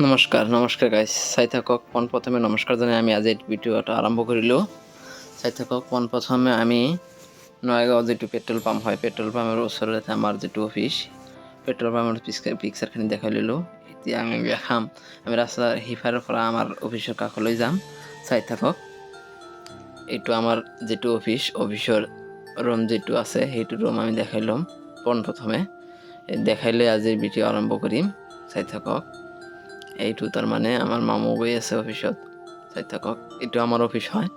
নমস্কাৰ গাইজ চাই থাকক। পোনপ্ৰথমে নমস্কাৰ জনাই আমি আজি ভিডিঅ'টো আৰম্ভ কৰিলোঁ। চাই থাকক। পোনপ্ৰথমে আমি নয়াগাঁও যিটো পেট্ৰল পাম্প হয়, পেট্ৰল পাম্পৰ ওচৰতে আমাৰ যিটো অফিচ, পেট্ৰল পাম্পৰ পিকচাৰখিনি দেখাই ল'লোঁ। এতিয়া আমি দেখাম, আমি ৰাস্তাৰ সিফাৰৰ পৰা আমাৰ অফিচৰ কাষলৈ যাম। চাই থাকক। এইটো আমাৰ যিটো অফিচৰ ৰুম যিটো আছে, সেইটো ৰুম আমি দেখাই ল'ম। পোনপ্ৰথমে দেখাই লৈ আজিৰ ভিডিঅ' আৰম্ভ কৰিম। চাই থাকক। এইটো তাৰমানে আমাৰ মামু গৈ আছে অফিচত। চাই থাকক। এইটো আমাৰ অফিচ হয়।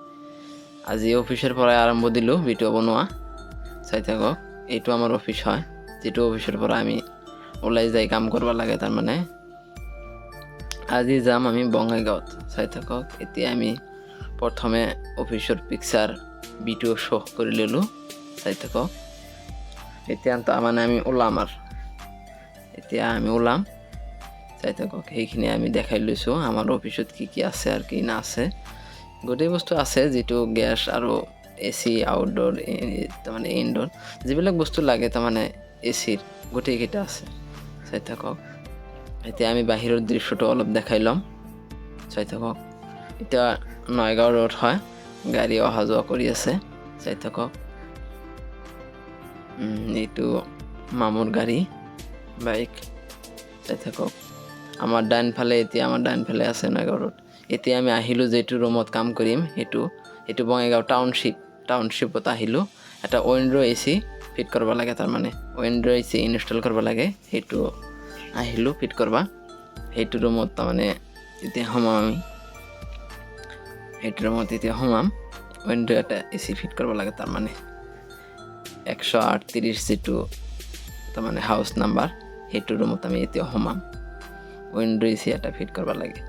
আজি অফিচৰ পৰাই আৰম্ভ দিলোঁ ভিডিঅ' বনোৱা। চাই থাকক। এইটো আমাৰ অফিচ হয়, যিটো অফিচৰ পৰা আমি ওলাই যাই কাম কৰিব লাগে। তাৰমানে আজি যাম আমি বঙাইগাঁৱত। চাই থাকক। এতিয়া আমি প্ৰথমে অফিচৰ পিকচাৰ ভিডিঅ' শ্ব' কৰি ল'লোঁ। চাই থাকক। এতিয়া তাৰমানে আমি ওলাম ওলাম। চাই থাকক। সেইখিনি আমি দেখাই লৈছোঁ আমাৰ অফিচত কি আছে আৰু কি নাছে। গোটেই বস্তু আছে, যিটো গেছ আৰু AC আউটডোৰ, তাৰমানে ইনডোৰ যিবিলাক বস্তু লাগে, তাৰমানে ACৰ গোটেইকেইটা আছে। চাই থাকক। এতিয়া আমি বাহিৰৰ দৃশ্যটো অলপ দেখাই ল'ম। চাই থাকক। এতিয়া নয়গাঁও ৰোড হয়, গাড়ী অহা যোৱা কৰি আছে। চাই থাকক। এইটো মামুৰ গাড়ী, বাইক। চাই থাকক। আমাৰ ডাইন ফালে আছে নয়গাঁও ৰোড। এতিয়া আমি আহিলোঁ যিটো ৰুমত কাম কৰিম, সেইটো বঙাইগাঁও টাউনশ্বিপত আহিলোঁ। এটা উইণ্ডো AC ফিট কৰিব লাগে, তাৰমানে উইণ্ডো AC ইনষ্টল কৰিব লাগে। সেইটো আহিলোঁ ফিট কৰিব। সেইটো ৰুমত তাৰমানে এতিয়া সোমাম উইণ্ডো এটা AC ফিট কৰিব লাগে, তাৰমানে 138 যিটো তাৰমানে হাউচ নাম্বাৰ, সেইটো ৰুমত আমি এতিয়া সোমাম। উইণ্ডো AC এটা ফিট কৰিব লাগে।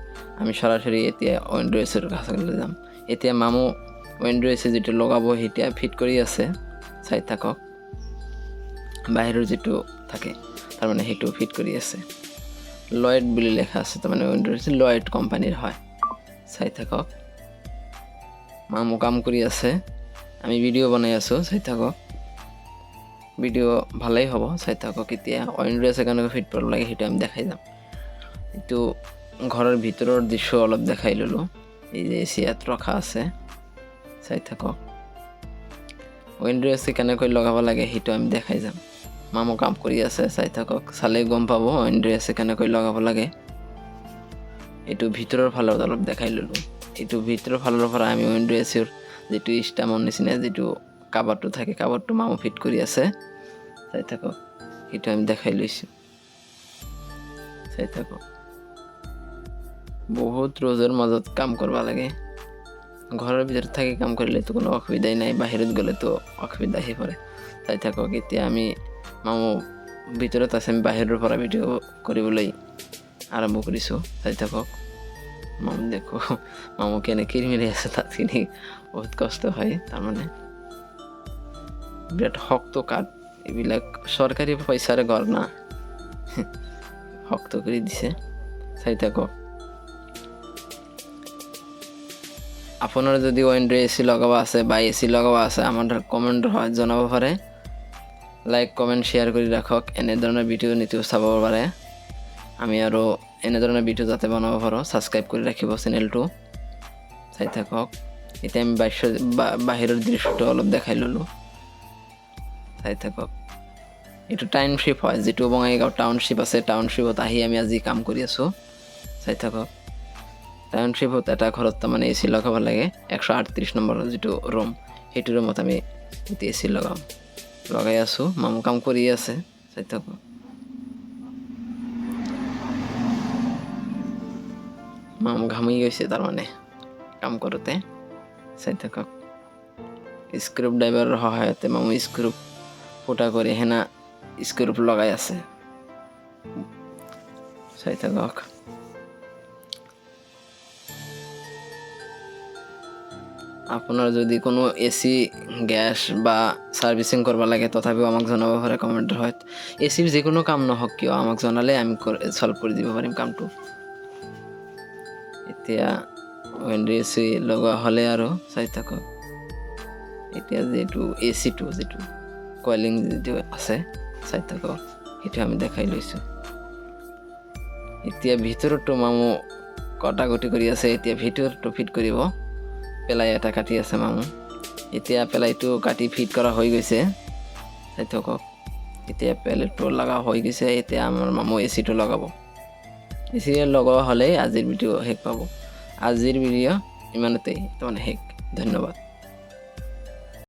আমি সৰাসৰি এতিয়া উইণ্ডো ACৰ কাষলৈ যাম। এতিয়া মামু উইণ্ডো AC যিটো লগাব, সেইটো ফিট কৰি আছে। চাই থাকক। বাহিৰৰ যিটো থাকে, তাৰমানে সেইটো ফিট কৰি আছে। লয়েড বুলি লেখা আছে, তাৰমানে উইণ্ডো AC লয়েড কোম্পানীৰ হয়। চাই থাকক। মামু কাম কৰি আছে, আমি ভিডিঅ' বনাই আছোঁ। চাই থাকক। ভিডিঅ' ভালেই হ'ব। চাই থাকক। এতিয়া উইণ্ডো AC কেনেকৈ ফিট কৰিব লাগে সেইটো আমি দেখাই যাম। এইটো ঘৰৰ ভিতৰৰ দৃশ্য অলপ দেখাই ল'লোঁ। এই যে AC ইয়াত ৰখা আছে। চাই থাকক। উইণ্ডো AC কেনেকৈ লগাব লাগে সেইটো আমি দেখাই যাম। মামু কাম কৰি আছে। চাই থাকক। চালেই গম পাব উইণ্ডো AC কেনেকৈ লগাব লাগে। এইটো ভিতৰৰ ফালত অলপ দেখাই ল'লোঁ। এইটো ভিতৰৰ ফালৰ পৰা আমি উইণ্ডো ACৰ যিটো ষ্টামৰ নিচিনা যিটো কাভাৰটো থাকে, কাভাৰটো মামু ফিট কৰি আছে। চাই থাকক। সেইটো আমি দেখাই লৈছোঁ। চাই থাকক। বহুত ৰ'দৰ মাজত কাম কৰিব লাগে। ঘৰৰ ভিতৰত থাকি কাম কৰিলেতো কোনো অসুবিধাই নাই, বাহিৰত গ'লেতো অসুবিধা আহি পৰে। চাই থাকক। এতিয়া আমি মামু ভিতৰত আছে, আমি বাহিৰৰ পৰা ভিডিঅ' কৰিবলৈ আৰম্ভ কৰিছোঁ। চাই থাকক। মামু কেনে কিৰমিৰি আছে, তাতখিনি বহুত কষ্ট হয়। তাৰমানে বিৰাট শক্ত কাঠ, এইবিলাক চৰকাৰী পইচাৰে ঘৰ না, শক্ত কৰি দিছে। চাই থাকক। আপোনাৰ যদি উইণ্ডো AC লগাব আছে বা AC লগাব আছে, আমাৰ কমেণ্ট জনাব পাৰে। লাইক কমেণ্ট শ্বেয়াৰ কৰি ৰাখক। এনেধৰণৰ ভিডিঅ' নিতৌ চাব পাৰে। আমি আৰু এনেধৰণৰ ভিডিঅ' যাতে বনাব পাৰোঁ, ছাবস্ক্ৰাইব কৰি ৰাখিব চেনেলটো। চাই থাকক। এতিয়া আমি বাহিৰৰ দৃশ্যটো অলপ দেখাই ল'লোঁ। চাই থাকক। এইটো টাউনশ্বিপ হয়, যিটো বঙাইগাঁও টাউনশ্বিপ আছে, টাউনশ্বিপত আহি আমি আজি কাম কৰি আছোঁ। চাই থাকক। টাউনশ্বিপত এটা ঘৰত তাৰমানে AC লগাব লাগে। 138 নম্বৰৰ যিটো ৰুম, সেইটো ৰুমত আমি এতিয়া AC লগাই আছোঁ। মামু কাম কৰি আছে। চাই থাকক। মামু ঘামি গৈছে তাৰমানে কাম কৰোঁতে। চাই থাকক। স্ক্ৰু ড্ৰাইভাৰৰ সহায়তে মামু স্ক্ৰু ফুটা কৰি স্ক্ৰু লগাই আছে। চাই থাকক। আপোনাৰ যদি কোনো AC গেছ বা ছাৰ্ভিচিং কৰিব লাগে, তথাপিও আমাক জনাব পাৰে কমেণ্টৰ সহায়ত। ACৰ যিকোনো কাম নহওক কিয়, আমাক জনালে আমি চল্ভ কৰি দিব পাৰিম কামটো। এতিয়া উইণ্ডো AC লগোৱা হ'লে আৰু চাই থাকক। এতিয়া যিটো AC-টো যিটো কইলিং যিটো আছে, চাই থাকক। সেইটো আমি দেখাই লৈছোঁ। এতিয়া ভিতৰতো মামু কটাকটি কৰি আছে এতিয়া ভিতৰটো ফিট কৰিব পেলাই এটা কাটি আছে মামু এতিয়া পেলাইটো কাটি ফিট কৰা হৈ গৈছে চাই থাকক এতিয়া পেলেটটো লগা হৈ গৈছে এতিয়া আমাৰ মামু এচিটো লগাব এচি লগোৱা হ'লে আজিৰ ভিডিঅ' শেষ পাব আজিৰ ভিডিঅ' ইমানতেই তাৰমানে শেষ ধন্যবাদ